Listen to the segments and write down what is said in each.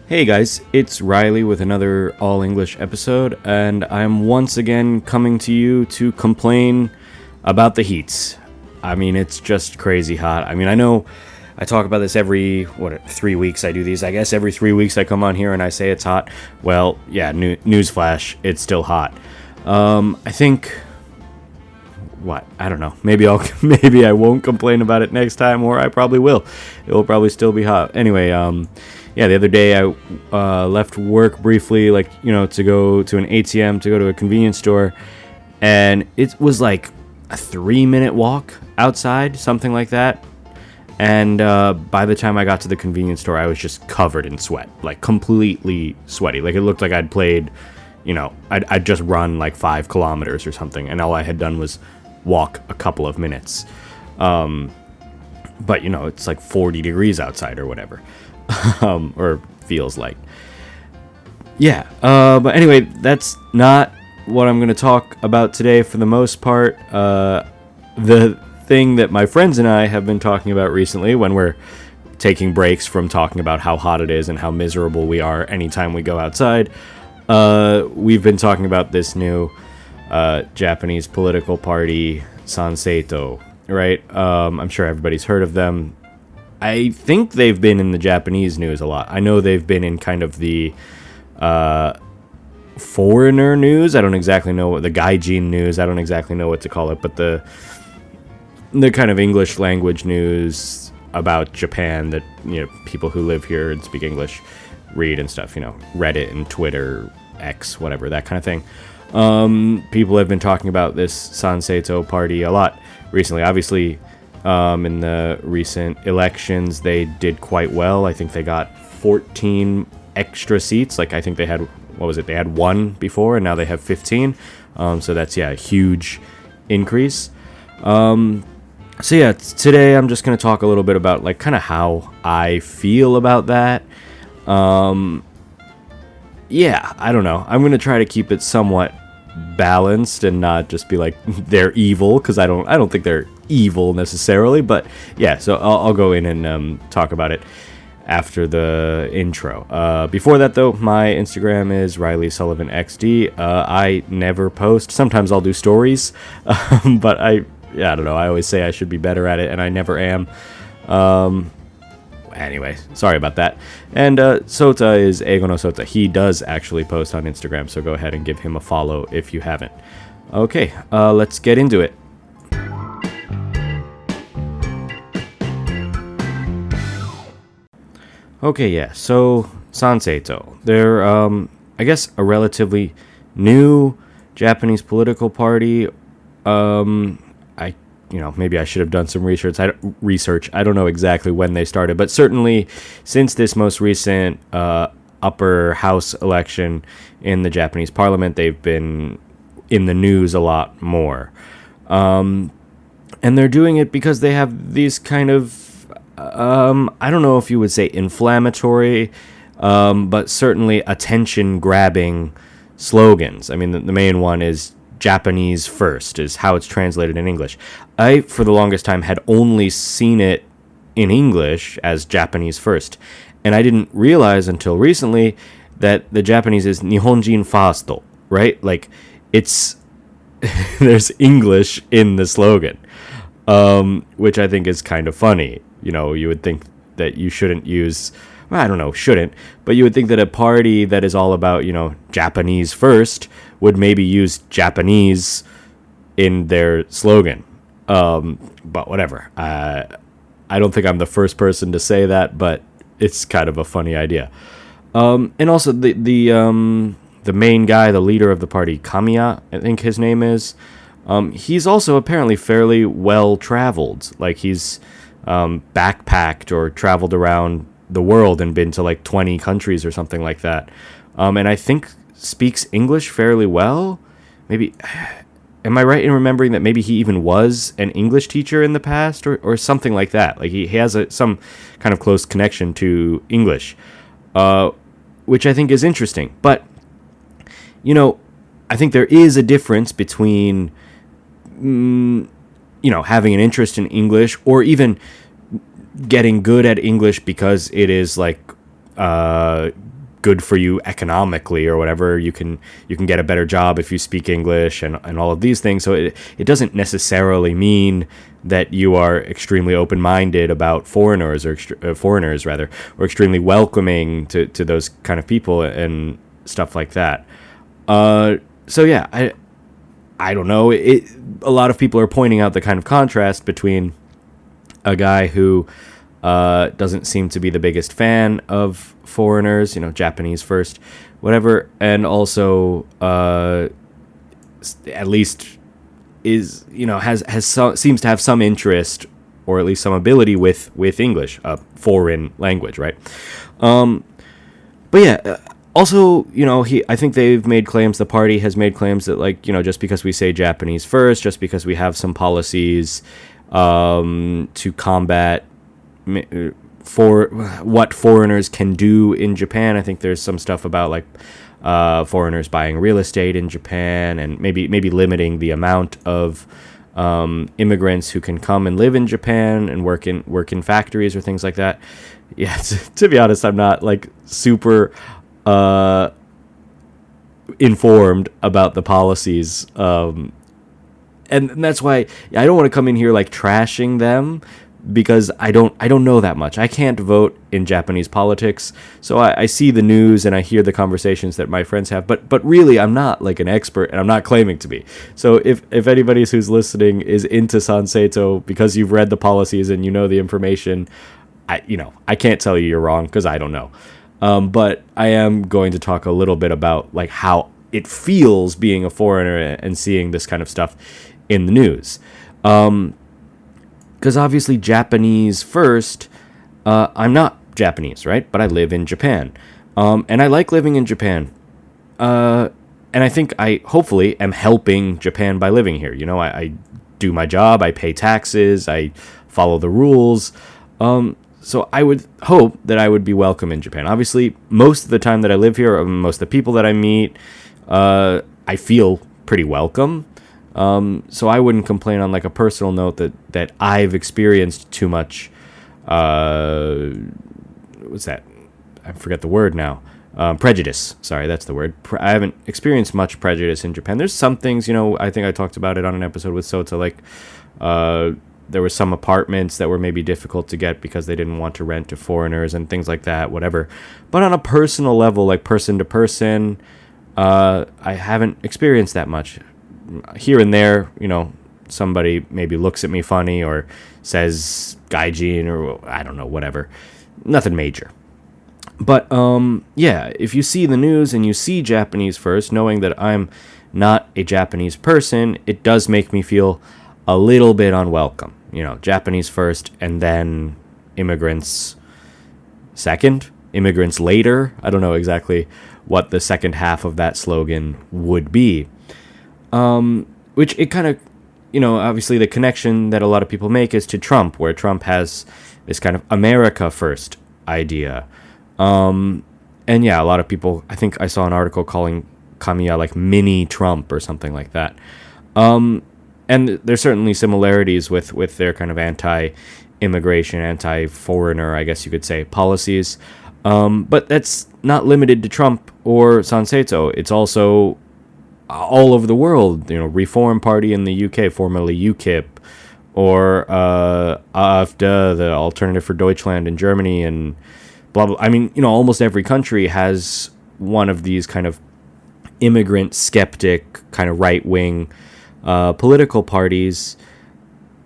Hey guys, it's Reilly with another all English episode, and I'm once again coming to you to complain about the heat. I mean, it's just crazy hot. I mean, I know I talk about this every 3 weeks I do these. I guess every 3 weeks I come on here and I say it's hot. Well, yeah, newsflash, it's still hot. I think I don't know. Maybe I won't complain about it next time, or I probably will. It will probably still be hot. Anyway, the other day I left work briefly, to go to an ATM, to go to a convenience store, and it was like a 3-minute walk outside, something like that. And by the time I got to the convenience store, I was just covered in sweat, like completely sweaty. Like it looked like I'd played, I'd just run like 5 kilometers or something, and all I had done was walk a couple of minutes. But it's like 40 degrees outside or whatever. Or feels like. But anyway, that's not what I'm going to talk about today for the most part. The thing that my friends and I have been talking about recently when we're taking breaks from talking about how hot it is and how miserable we are anytime we go outside, we've been talking about this new Japanese political party, Sanseitou, right? I'm sure everybody's heard of them. I think they've been in the Japanese news a lot. I know they've been in kind of the foreigner news. I don't exactly know what the gaijin news. I don't exactly know what to call it, but the kind of English language news about Japan that people who live here and speak English read and stuff. Reddit and Twitter, X, whatever, that kind of thing. People have been talking about this Sanseitou party a lot recently. Obviously, in the recent elections, they did quite well. I think they got 14 extra seats. I think they had, they had 1 before, and now they have 15. So that's, a huge increase. Today I'm just going to talk a little bit about, kind of how I feel about that. I don't know. I'm going to try to keep it somewhat balanced and not just be like they're evil, because I don't think they're evil necessarily, but so I'll go in and talk about it after the intro. Before that though, my Instagram is Reilly Sullivan XD. I never post. Sometimes I'll do stories, but I don't know. I always say I should be better at it, and I never am. Anyway, sorry about that. And Sota is Eigo no Sota. He does actually post on Instagram, so go ahead and give him a follow if you haven't. Okay, let's get into it. Okay, so Sanseitou. They're, I guess, a relatively new Japanese political party. Maybe I should have done some research. I don't know exactly when they started, but certainly since this most recent upper house election in the Japanese parliament, they've been in the news a lot more. And they're doing it because they have these kind of, I don't know if you would say inflammatory, but certainly attention-grabbing slogans. I mean, the main one is Japanese first, is how it's translated in English. I, for the longest time, had only seen it in English as Japanese first, and I didn't realize until recently that the Japanese is Nihonjin Faasto, right? It's there's English in the slogan, which I think is kind of funny. You would think that you shouldn't use, but you would think that a party that is all about, Japanese first would maybe use Japanese in their slogan. But whatever. I don't think I'm the first person to say that, but it's kind of a funny idea. And also the main guy, the leader of the party, Kamiya, I think his name is, he's also apparently fairly well-traveled. He's backpacked or traveled around the world and been to 20 countries or something like that. And I think speaks English fairly well. Maybe, am I right in remembering that maybe he even was an English teacher in the past or something like that? He has some kind of close connection to English, which I think is interesting. But, I think there is a difference between, having an interest in English or even getting good at English because it is good for you economically or whatever. You can get a better job if you speak English and all of these things. So it doesn't necessarily mean that you are extremely open-minded about foreigners or extremely welcoming to those kind of people and stuff like that. So yeah, I don't know. A lot of people are pointing out the kind of contrast between a guy who doesn't seem to be the biggest fan of foreigners, Japanese first, whatever, and also at least is seems to have some interest or at least some ability with English, a foreign language, right? But yeah. Also, I think they've made claims, the party has made claims that, just because we say Japanese first, just because we have some policies to combat for what foreigners can do in Japan. I think there's some stuff about, foreigners buying real estate in Japan and maybe limiting the amount of immigrants who can come and live in Japan and work in factories or things like that. Yeah, to be honest, I'm not, super informed about the policies, and that's why I don't want to come in here trashing them, because I don't know that much. I can't vote in Japanese politics, so I see the news and I hear the conversations that my friends have, but really I'm not an expert, and I'm not claiming to be. So if anybody who's listening is into Sanseizo because you've read the policies and you know the information, I can't tell you you're wrong, because I don't know. But I am going to talk a little bit about how it feels being a foreigner and seeing this kind of stuff in the news. Because obviously Japanese first, I'm not Japanese, right? But I live in Japan. And I like living in Japan. And I think I hopefully am helping Japan by living here. I do my job, I pay taxes, I follow the rules. So I would hope that I would be welcome in Japan. Obviously, most of the time that I live here, or most of the people that I meet, I feel pretty welcome. So I wouldn't complain on a personal note that I've experienced too much. What's that? I forget the word now. Prejudice. Sorry, that's the word. I haven't experienced much prejudice in Japan. There's some things, I think I talked about it on an episode with Sota, there were some apartments that were maybe difficult to get because they didn't want to rent to foreigners and things like that, whatever. But on a personal level, person to person, I haven't experienced that much. Here and there, somebody maybe looks at me funny or says gaijin or I don't know, whatever. Nothing major. But yeah, if you see the news and you see Japanese first, knowing that I'm not a Japanese person, it does make me feel a little bit unwelcome. Japanese first and then immigrants second, immigrants later. I don't know exactly what the second half of that slogan would be. Which it kind of, obviously the connection that a lot of people make is to Trump, where Trump has this kind of America first idea. And yeah, a lot of people, I think I saw an article calling Kamiya mini Trump or something like that. And there's certainly similarities with their kind of anti-immigration, anti-foreigner, I guess you could say, policies. But that's not limited to Trump or Sanseizo. It's also all over the world. Reform Party in the UK, formerly UKIP, or AfD, the Alternative for Deutschland in Germany, and blah, blah. I mean, almost every country has one of these kind of immigrant skeptic, kind of right-wing political parties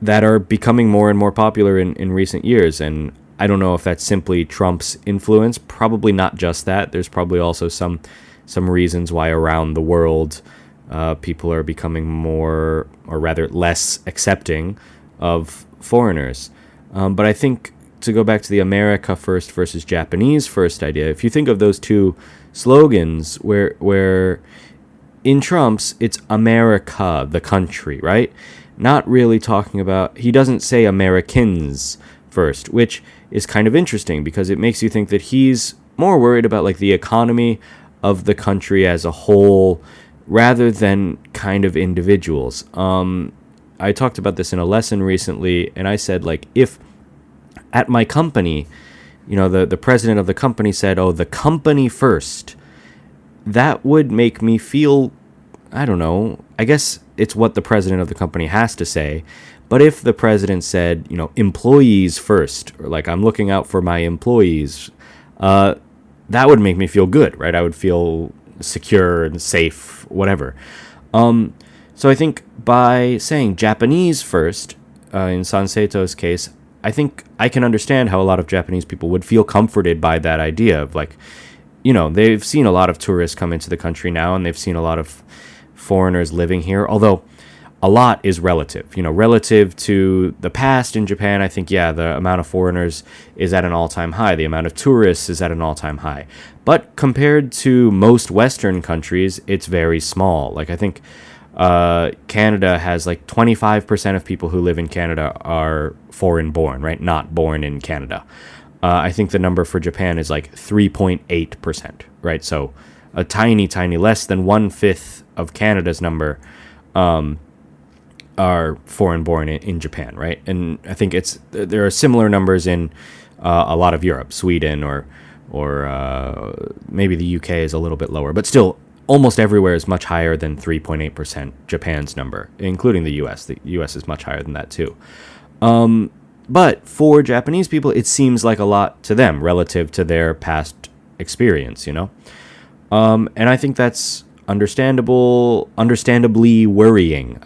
that are becoming more and more popular in recent years. And I don't know if that's simply Trump's influence. Probably not just that. There's probably also some reasons why around the world people are becoming more, or rather less, accepting of foreigners. But I think, to go back to the America first versus Japanese first idea, if you think of those two slogans where in Trump's, it's America, the country, right? Not really talking about, he doesn't say Americans first, which is kind of interesting because it makes you think that he's more worried about the economy of the country as a whole rather than kind of individuals. I talked about this in a lesson recently, and I said, if at my company the president of the company said, "Oh, the company first," that would make me feel, I don't know, I guess it's what the president of the company has to say. But if the president said, employees first, or like, I'm looking out for my employees, that would make me feel good, right? I would feel secure and safe, whatever. So I think by saying Japanese first, in Sanseito's case, I think I can understand how a lot of Japanese people would feel comforted by that idea of like, they've seen a lot of tourists come into the country now, and they've seen a lot of foreigners living here, although a lot is relative. Relative to the past in Japan, I think, the amount of foreigners is at an all-time high. The amount of tourists is at an all-time high. But compared to most Western countries, it's very small. Like, I think Canada has like 25% of people who live in Canada are foreign-born, right? Not born in Canada. I think the number for Japan is like 3.8%, right? So a tiny, less than 1/5 of Canada's number are foreign-born in Japan, right? And I think there are similar numbers in a lot of Europe, Sweden, or maybe the UK is a little bit lower, but still, almost everywhere is much higher than 3.8%, Japan's number, including the US. The US is much higher than that too. But for Japanese people, it seems like a lot to them relative to their past experience, and I think that's understandably worrying,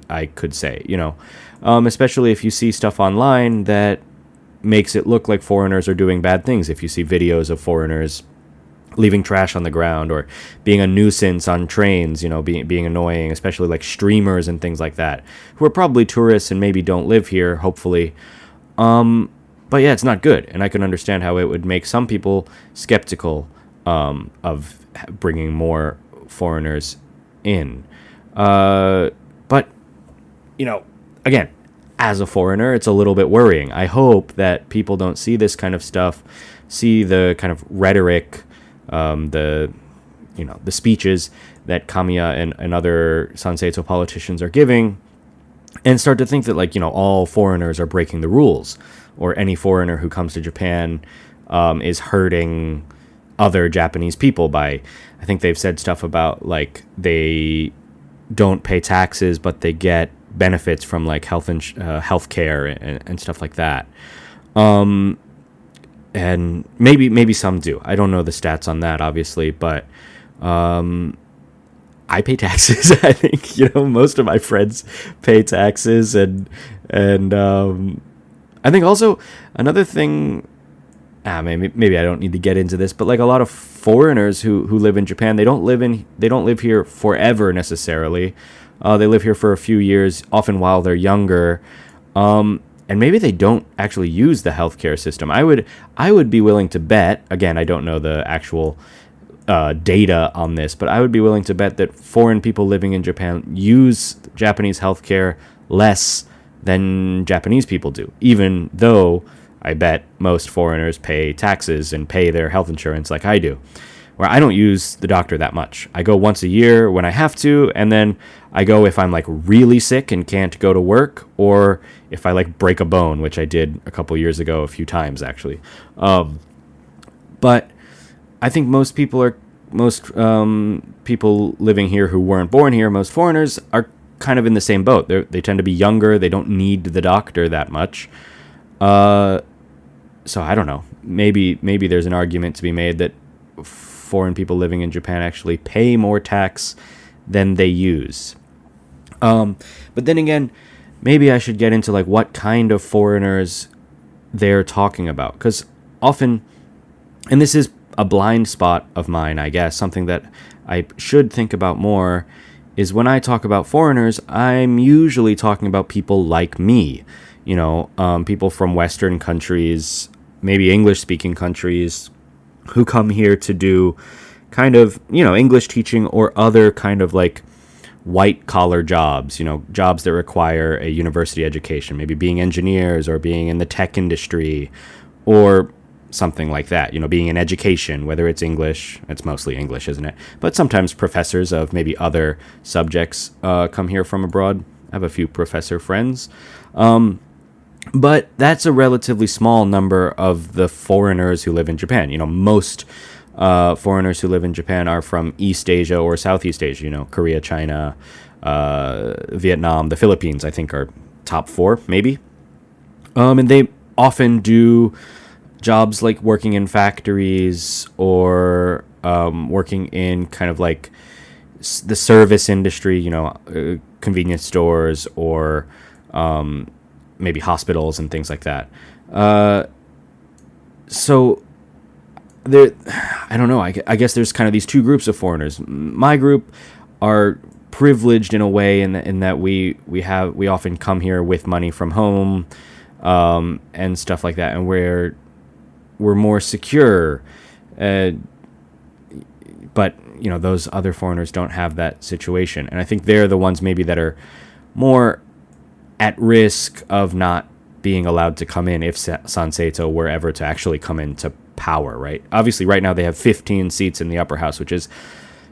I could say, especially if you see stuff online that makes it look like foreigners are doing bad things. If you see videos of foreigners leaving trash on the ground or being a nuisance on trains, being annoying, especially like streamers and things like that, who are probably tourists and maybe don't live here, hopefully. But yeah, it's not good, and I can understand how it would make some people skeptical of bringing more foreigners in. But, again, as a foreigner, it's a little bit worrying. I hope that people don't see this kind of stuff, see the kind of rhetoric, the speeches that Kamiya and other Sanseito politicians are giving, and start to think that, like, all foreigners are breaking the rules, or any foreigner who comes to Japan is hurting other Japanese people by, I think they've said stuff about, like, they don't pay taxes, but they get benefits from, like, health care and stuff like that. And maybe some do. I don't know the stats on that, obviously, but I pay taxes. I think, most of my friends pay taxes, and I think also another thing, maybe I don't need to get into this, but like a lot of foreigners who live in Japan, they don't live here forever necessarily. They live here for a few years, often while they're younger. And maybe they don't actually use the healthcare system. I would be willing to bet, again, I don't know the actual data on this, but I would be willing to bet that foreign people living in Japan use Japanese healthcare less than Japanese people do, even though I bet most foreigners pay taxes and pay their health insurance like I do, where I don't use the doctor that much. I go once a year when I have to, and then I go if I'm like really sick and can't go to work, or if I like break a bone, which I did a couple years ago a few times actually. But I think most people living here who weren't born here, most foreigners, are kind of in the same boat. They tend to be younger. They don't need the doctor that much. So I don't know. Maybe there's an argument to be made that foreign people living in Japan actually pay more tax than they use. But then again, maybe I should get into like what kind of foreigners they're talking about, because often, and this is a blind spot of mine, I guess, something that I should think about more, is when I talk about foreigners, I'm usually talking about people like me, people from Western countries, maybe English-speaking countries, who come here to do kind of, English teaching or other kind of like white-collar jobs, jobs that require a university education, maybe being engineers or being in the tech industry or something like that, being in education, whether it's English. It's mostly English, isn't it? But sometimes professors of maybe other subjects come here from abroad. I have a few professor friends. But that's a relatively small number of the foreigners who live in Japan. Most foreigners who live in Japan are from East Asia or Southeast Asia, Korea, China, Vietnam, the Philippines, I think are top 4, maybe. And they often do jobs like working in factories or working in kind of like the service industry, convenience stores or maybe hospitals and things like that. So there, I don't know. I guess there's kind of these two groups of foreigners. My group are privileged in a way in that we often come here with money from home and stuff like that, and we're more secure. But those other foreigners don't have that situation, and I think they're the ones maybe that are more at risk of not being allowed to come in if Sanseito were ever to actually come into power, right? Obviously, right now they have 15 seats in the upper house, which is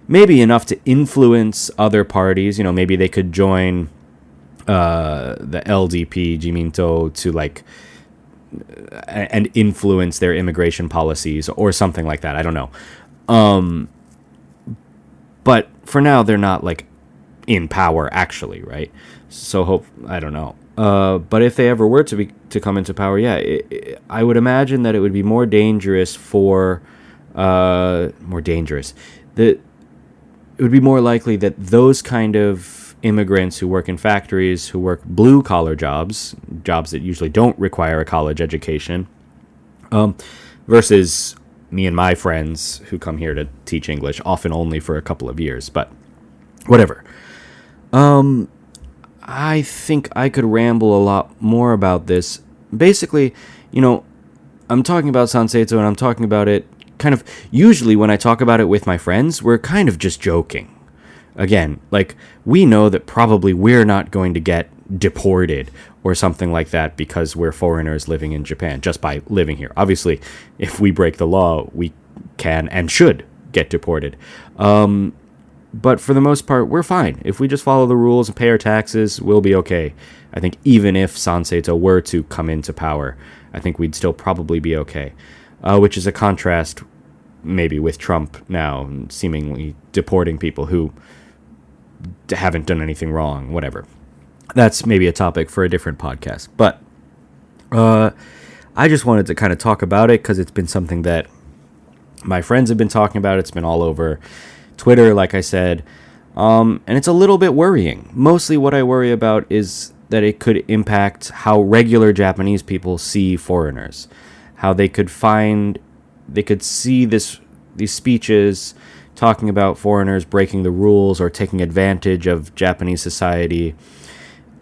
maybe enough to influence other parties. Maybe they could join the LDP, Jiminto, to and influence their immigration policies or something like that. I don't know. But for now, they're not in power actually, right? So I don't know. But if they ever were to come into power, I would imagine that it would be more dangerous it would be more likely that those kind of immigrants who work in factories, who work blue-collar jobs that usually don't require a college education, versus me and my friends who come here to teach English, often only for a couple of years, but whatever. I think I could ramble a lot more about this. Basically, I'm talking about Sanseito, and I'm talking about it kind of, usually when I talk about it with my friends, we're kind of just joking. Again, we know that probably we're not going to get deported or something like that because we're foreigners living in Japan just by living here. Obviously, if we break the law, we can and should get deported. But for the most part, we're fine. If we just follow the rules and pay our taxes, we'll be okay. I think even if Sanseito were to come into power, I think we'd still probably be okay. Which is a contrast maybe with Trump now, seemingly deporting people who haven't done anything wrong, whatever. That's maybe a topic for a different podcast. But I just wanted to kind of talk about it because it's been something that my friends have been talking about. It's been all over Twitter, like I said, and it's a little bit worrying. Mostly what I worry about is that it could impact how regular Japanese people see foreigners, how they could see these speeches talking about foreigners breaking the rules or taking advantage of Japanese society,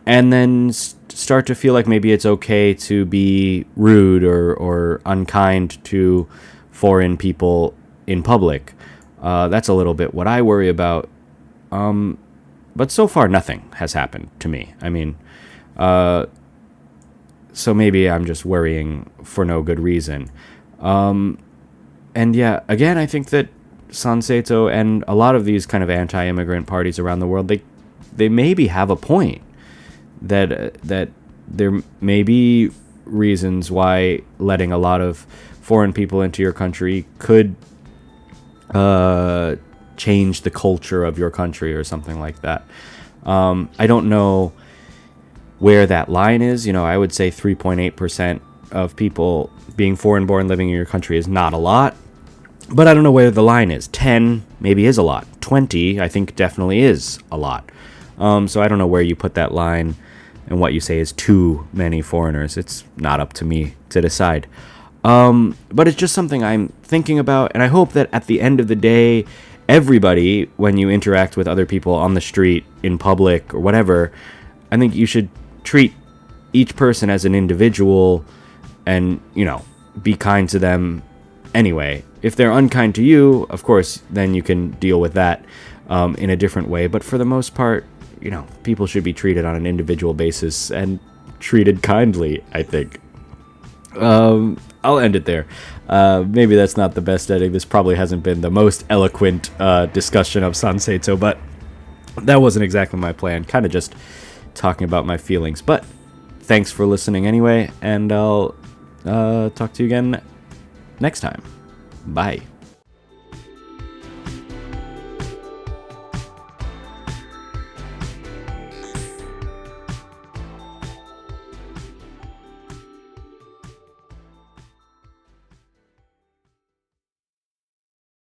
and then start to feel like maybe it's okay to be rude or unkind to foreign people in public. That's a little bit what I worry about. But so far, nothing has happened to me. I mean, so maybe I'm just worrying for no good reason. And yeah, again, I think that Sanseito and a lot of these kind of anti-immigrant parties around the world, they maybe have a point. That there may be reasons why letting a lot of foreign people into your country could change the culture of your country or something like that. I don't know where that line is. I would say 3.8% of people being foreign-born living in your country is not a lot. But I don't know where the line is. 10 maybe is a lot. 20 I think definitely is a lot. So I don't know where you put that line and what you say is too many foreigners. It's not up to me to decide. But it's just something I'm thinking about, and I hope that at the end of the day, everybody, when you interact with other people on the street, in public, or whatever, I think you should treat each person as an individual and, be kind to them anyway. If they're unkind to you, of course, then you can deal with that in a different way. But for the most part, people should be treated on an individual basis and treated kindly, I think. I'll end it there. Maybe that's not the best ending. This probably hasn't been the most eloquent discussion of Sanseito, but that wasn't exactly my plan. Kind of just talking about my feelings. But thanks for listening anyway, and I'll talk to you again next time. Bye.